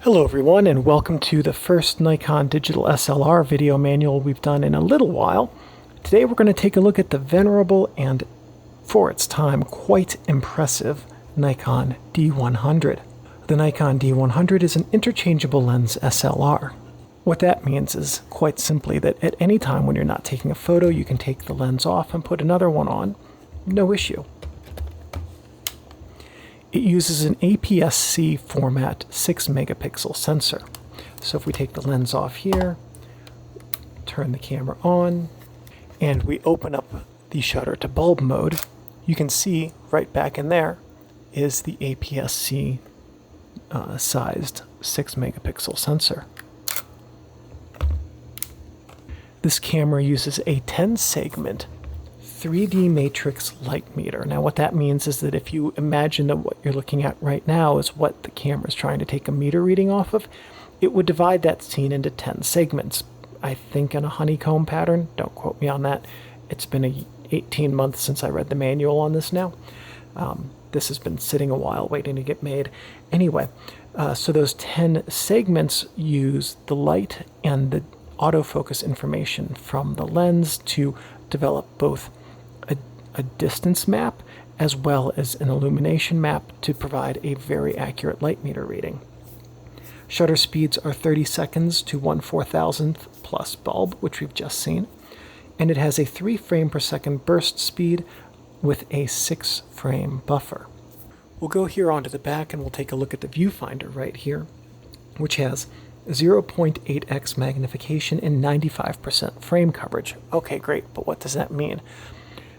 Hello everyone, and welcome to the first Nikon digital SLR video manual we've done in a little while. Today we're going to take a look at the venerable and, for its time, quite impressive Nikon D100. The Nikon D100 is an interchangeable lens SLR. What that means is, quite simply, that at any time when you're not taking a photo, you can take the lens off and put another one on. No issue. It uses an APS-C format 6 megapixel sensor. So if we take the lens off here, turn the camera on, and we open up the shutter to bulb mode, you can see right back in there is the APS-C sized 6 megapixel sensor. This camera uses a 10 segment 3D matrix light meter. Now what that means is that if you imagine that what you're looking at right now is what the camera is trying to take a meter reading off of, it would divide that scene into 10 segments. I think in a honeycomb pattern. Don't quote me on that. It's been 18 months since I read the manual on this now. This has been sitting a while waiting to get made. Anyway, so those 10 segments use the light and the autofocus information from the lens to develop both a distance map as well as an illumination map to provide a very accurate light meter reading. Shutter speeds are 30 seconds to 1/4000th plus bulb, which we've just seen, and it has a 3 frame per second burst speed with a 6 frame buffer. We'll go here onto the back and we'll take a look at the viewfinder right here, which has 0.8x magnification and 95% frame coverage. Okay, great, but what does that mean?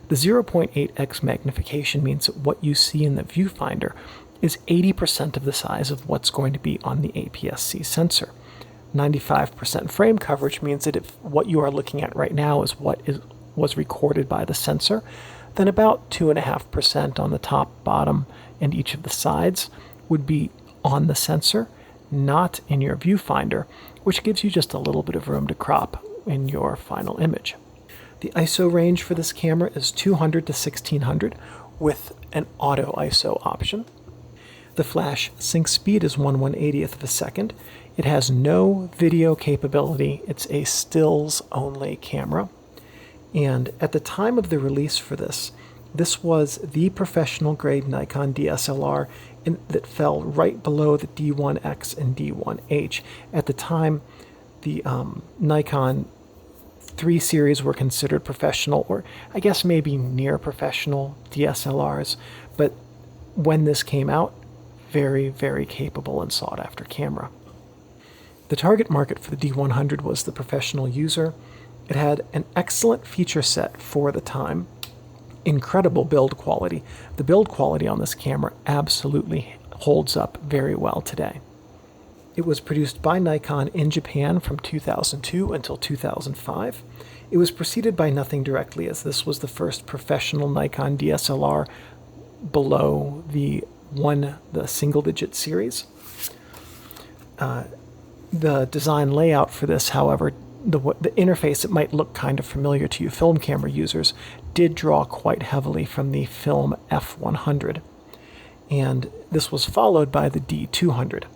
The 0.8x magnification means that what you see in the viewfinder is 80% of the size of what's going to be on the APS-C sensor. 95% frame coverage means that if what you are looking at right now is what was recorded by the sensor, then about 2.5% on the top, bottom, and each of the sides would be on the sensor, not in your viewfinder, which gives you just a little bit of room to crop in your final image. The ISO range for this camera is 200 to 1600 with an auto ISO option. The flash sync speed is 1/180th of a second. It has no video capability. It's a stills only camera. And at the time of the release for this, this was the professional grade Nikon DSLR that fell right below the D1X and D1H. At the time, the Nikon 3 series were considered professional, or I guess maybe near professional DSLRs, but when this came out, very, very capable and sought after camera. The target market for the D100 was the professional user. It had an excellent feature set for the time, incredible build quality. The build quality on this camera absolutely holds up very well today. It was produced by Nikon in Japan from 2002 until 2005. It was preceded by nothing directly, as this was the first professional Nikon DSLR below the single-digit series. The design layout for this, however, the interface, it might look kind of familiar to you film camera users, did draw quite heavily from the film F100. And this was followed by the D200.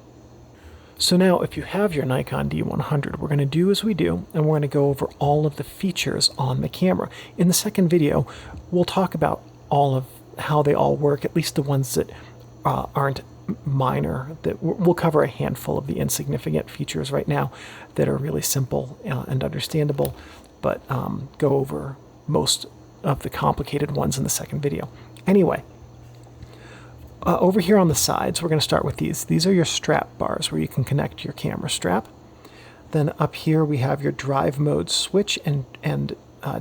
So now, if you have your Nikon D100, we're going to do as we do, and we're going to go over all of the features on the camera. In the second video, we'll talk about all of how they all work, at least the ones that aren't minor. That we'll cover a handful of the insignificant features right now that are really simple and understandable, but go over most of the complicated ones in the second video. Anyway, over here on the sides, we're going to start with these. These are your strap bars where you can connect your camera strap. Then up here we have your drive mode switch and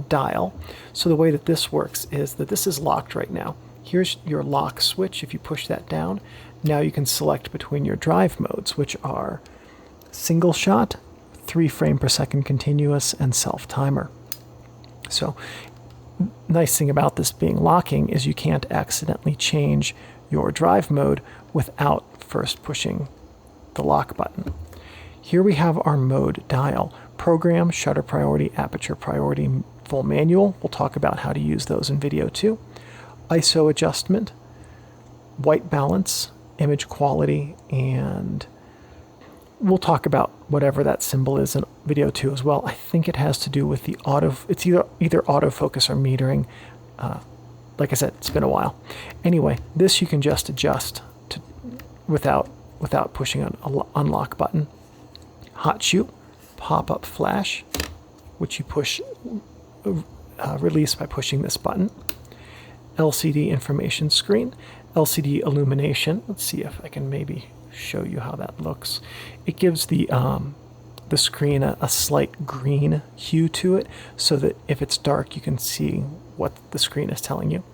dial. So the way that this works is that this is locked right now. Here's your lock switch. If you push that down, now you can select between your drive modes, which are single shot, 3 frame per second continuous, and self timer. So nice thing about this being locking is you can't accidentally change your drive mode without first pushing the lock button. Here we have our mode dial: program, shutter priority, aperture priority, full manual. We'll talk about how to use those in video too. ISO adjustment, white balance, image quality, and we'll talk about whatever that symbol is in video 2 as well. I think it has to do with the it's either autofocus or metering. Like I said, it's been a while. Anyway, this you can just adjust to without pushing an unlock button. Hot shoot, pop-up flash, which you push release by pushing this button. LCD information screen, LCD illumination. Let's see if I can maybe show you how that looks. It gives the screen a slight green hue to it, so that if it's dark you can see what the screen is telling you.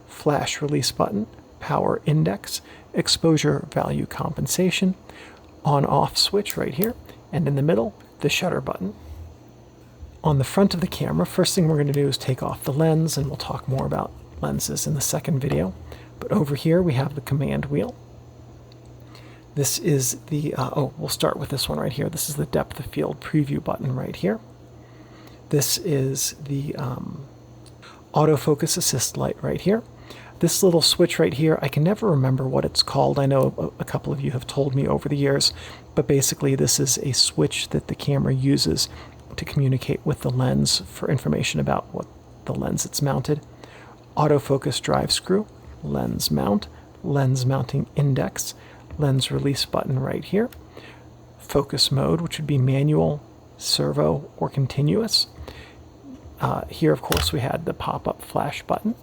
Flash release button, power index, exposure value compensation, on-off switch right here, and in the middle, the shutter button. On the front of the camera, first thing we're going to do is take off the lens, and we'll talk more about lenses in the second video. But over here we have the command wheel. This is the, we'll start with this one right here. This is the depth of field preview button right here. This is the autofocus assist light right here. This little switch right here, I can never remember what it's called. I know a couple of you have told me over the years, but basically this is a switch that the camera uses to communicate with the lens for information about what the lens it's mounted. Autofocus drive screw, lens mount, lens mounting index, lens release button right here. Focus mode, which would be manual, servo, or continuous. Here, of course, we had the pop-up flash button.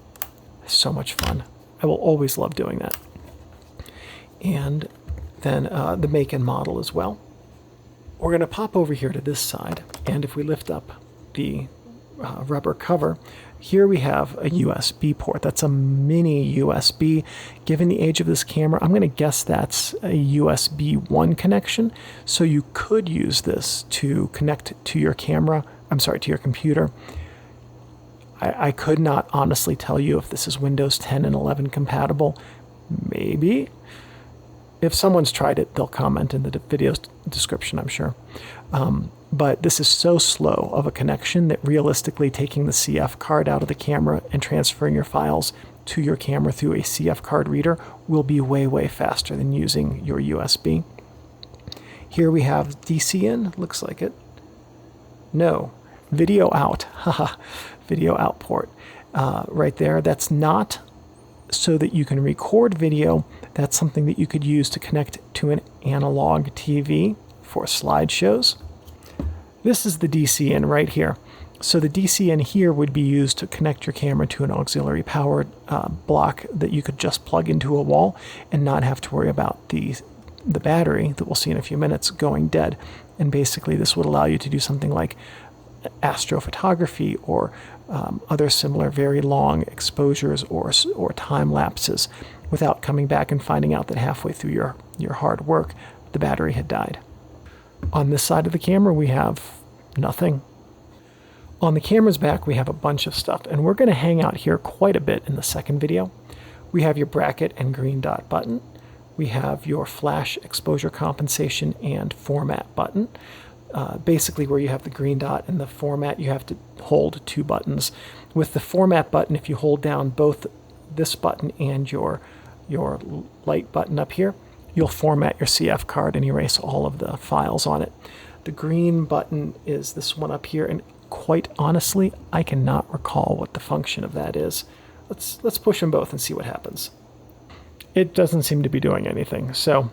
So much fun. I will always love doing that. And then the make and model as well. We're going to pop over here to this side, and if we lift up the rubber cover, here we have a USB port. That's a mini USB. Given the age of this camera, I'm going to guess that's a USB 1 connection. So you could use this to connect to your camera, to your computer. I could not honestly tell you if this is Windows 10 and 11 compatible. Maybe. If someone's tried it, they'll comment in the video's description, I'm sure. But this is so slow of a connection that realistically taking the CF card out of the camera and transferring your files to your camera through a CF card reader will be way, way faster than using your USB. Here we have DC in, looks like it. No, video out, haha, video out port right there. That's not so that you can record video. That's something that you could use to connect to an analog TV for slideshows. This is the DC in right here. So the DC in here would be used to connect your camera to an auxiliary power block that you could just plug into a wall and not have to worry about the battery that we'll see in a few minutes going dead. And basically this would allow you to do something like astrophotography or other similar very long exposures or time lapses without coming back and finding out that halfway through your hard work the battery had died. On this side of the camera we have nothing. On the camera's back we have a bunch of stuff, and we're going to hang out here quite a bit in the second video. We have your bracket and green dot button. We have your flash exposure compensation and format button. Basically where you have the green dot and the format, you have to hold two buttons. With the format button, if you hold down both this button and your light button up here, you'll format your CF card and erase all of the files on it. The green button is this one up here, and quite honestly, I cannot recall what the function of that is. Let's push them both and see what happens. It doesn't seem to be doing anything, so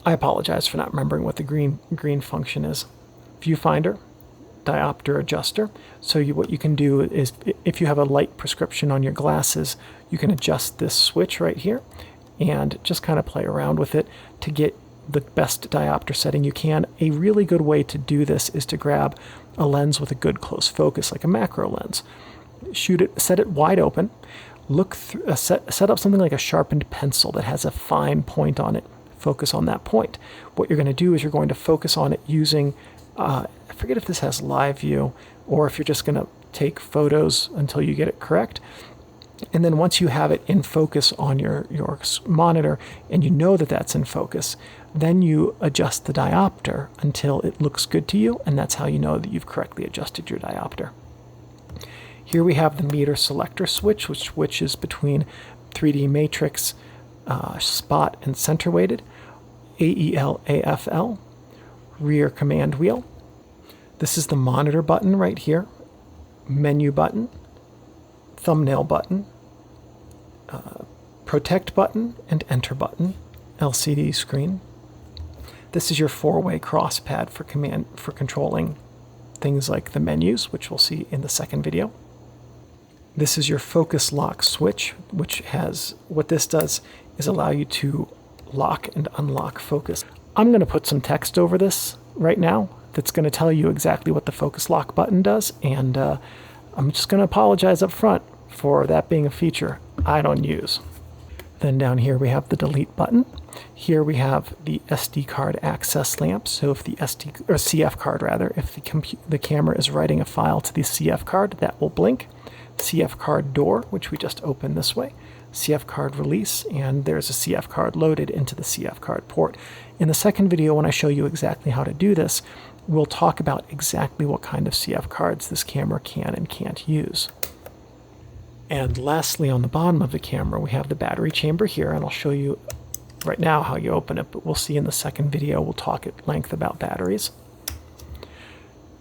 I apologize for not remembering what the green function is. Viewfinder, diopter adjuster. So what you can do is, if you have a light prescription on your glasses, you can adjust this switch right here and just kind of play around with it to get the best diopter setting you can. A really good way to do this is to grab a lens with a good close focus, like a macro lens. Shoot it, set it wide open, look through, set up something like a sharpened pencil that has a fine point on it. Focus on that point. What you're going to do is you're going to focus on it using, I forget if this has live view or if you're just going to take photos until you get it correct. And then once you have it in focus on your monitor and you know that that's in focus, then you adjust the diopter until it looks good to you, and that's how you know that you've correctly adjusted your diopter. Here we have the meter selector switch, which switches between 3D matrix, spot and center weighted, AEL, AFL, rear command wheel. This is the monitor button right here, menu button, thumbnail button, protect button, and enter button, LCD screen. This is your 4-way cross pad for controlling things like the menus, which we'll see in the second video. This is your focus lock switch, which has, what this does is allow you to lock and unlock focus. I'm going to put some text over this right now that's going to tell you exactly what the focus lock button does, and I'm just going to apologize up front for that being a feature I don't use. Then down here we have the delete button. Here we have the SD card access lamp. So if the CF card rather, if the camera is writing a file to the CF card, that will blink. CF card door, which we just opened this way. CF card release, and there's a CF card loaded into the CF card port. In the second video, when I show you exactly how to do this, we'll talk about exactly what kind of CF cards this camera can and can't use. And lastly, on the bottom of the camera, we have the battery chamber here, and I'll show you right now how you open it, but we'll see in the second video, we'll talk at length about batteries.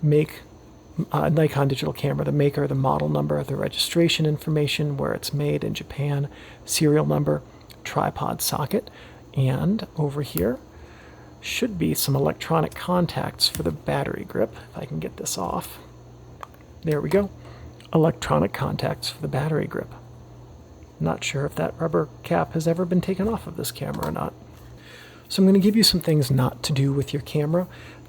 Nikon digital camera, the maker, the model number, the registration information, where it's made in Japan, serial number, tripod socket, and over here should be some electronic contacts for the battery grip. If I can get this off. There we go. Electronic contacts for the battery grip. Not sure if that rubber cap has ever been taken off of this camera or not. So I'm going to give you some things not to do with your camera.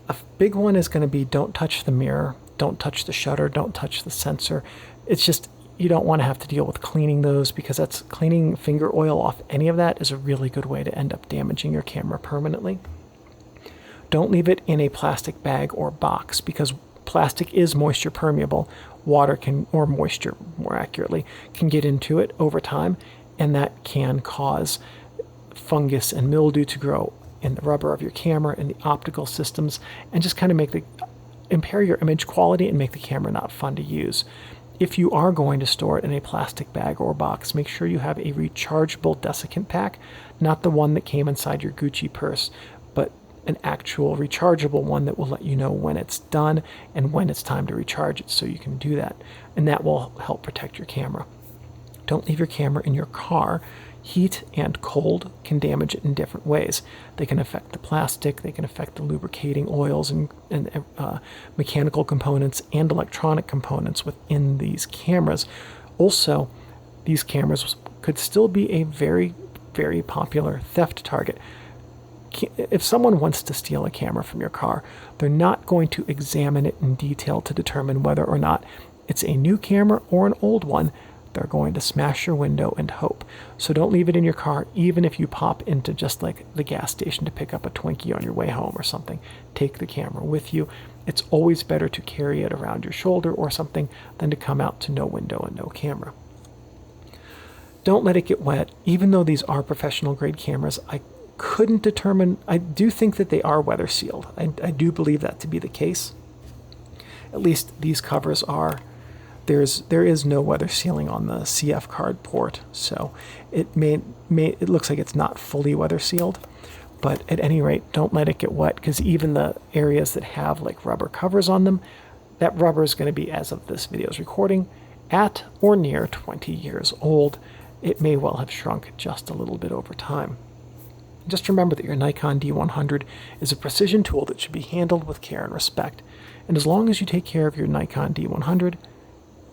A big one is going to be don't touch the mirror, don't touch the shutter, don't touch the sensor. It's just, you don't want to have to deal with cleaning those, because that's cleaning finger oil off any of that is a really good way to end up damaging your camera permanently. Don't leave it in a plastic bag or box, because plastic is moisture permeable. Water can, or moisture more accurately, can get into it over time, and that can cause fungus and mildew to grow in the rubber of your camera, in the optical systems, and just kind of impair your image quality and make the camera not fun to use. If you are going to store it in a plastic bag or box, make sure you have a rechargeable desiccant pack, not the one that came inside your Gucci purse, but an actual rechargeable one that will let you know when it's done and when it's time to recharge it, so you can do that. And that will help protect your camera. Don't leave your camera in your car. Heat and cold can damage it in different ways. They can affect the plastic, they can affect the lubricating oils and mechanical components and electronic components within these cameras. Also, these cameras could still be a very, very popular theft target. If someone wants to steal a camera from your car, they're not going to examine it in detail to determine whether or not it's a new camera or an old one. They're going to smash your window and hope. So don't leave it in your car, even if you pop into just like the gas station to pick up a Twinkie on your way home or something. Take the camera with you. It's always better to carry it around your shoulder or something than to come out to no window and no camera. Don't let it get wet. Even though these are professional grade cameras, I couldn't determine. I do think that they are weather sealed. I do believe that to be the case. At least these covers are. There is no weather sealing on the CF card port, so it looks like it's not fully weather sealed. But at any rate, don't let it get wet, because even the areas that have like rubber covers on them, that rubber is going to be, as of this video's recording, at or near 20 years old. It may well have shrunk just a little bit over time. Just remember that your Nikon D100 is a precision tool that should be handled with care and respect. And as long as you take care of your Nikon D100,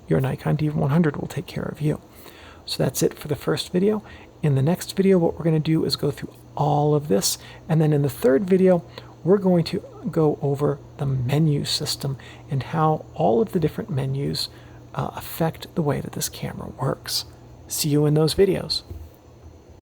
your Nikon D100 will take care of you. So that's it for the first video. In the next video, what we're going to do is go through all of this. And then in the third video, we're going to go over the menu system and how all of the different menus affect the way that this camera works. See you in those videos.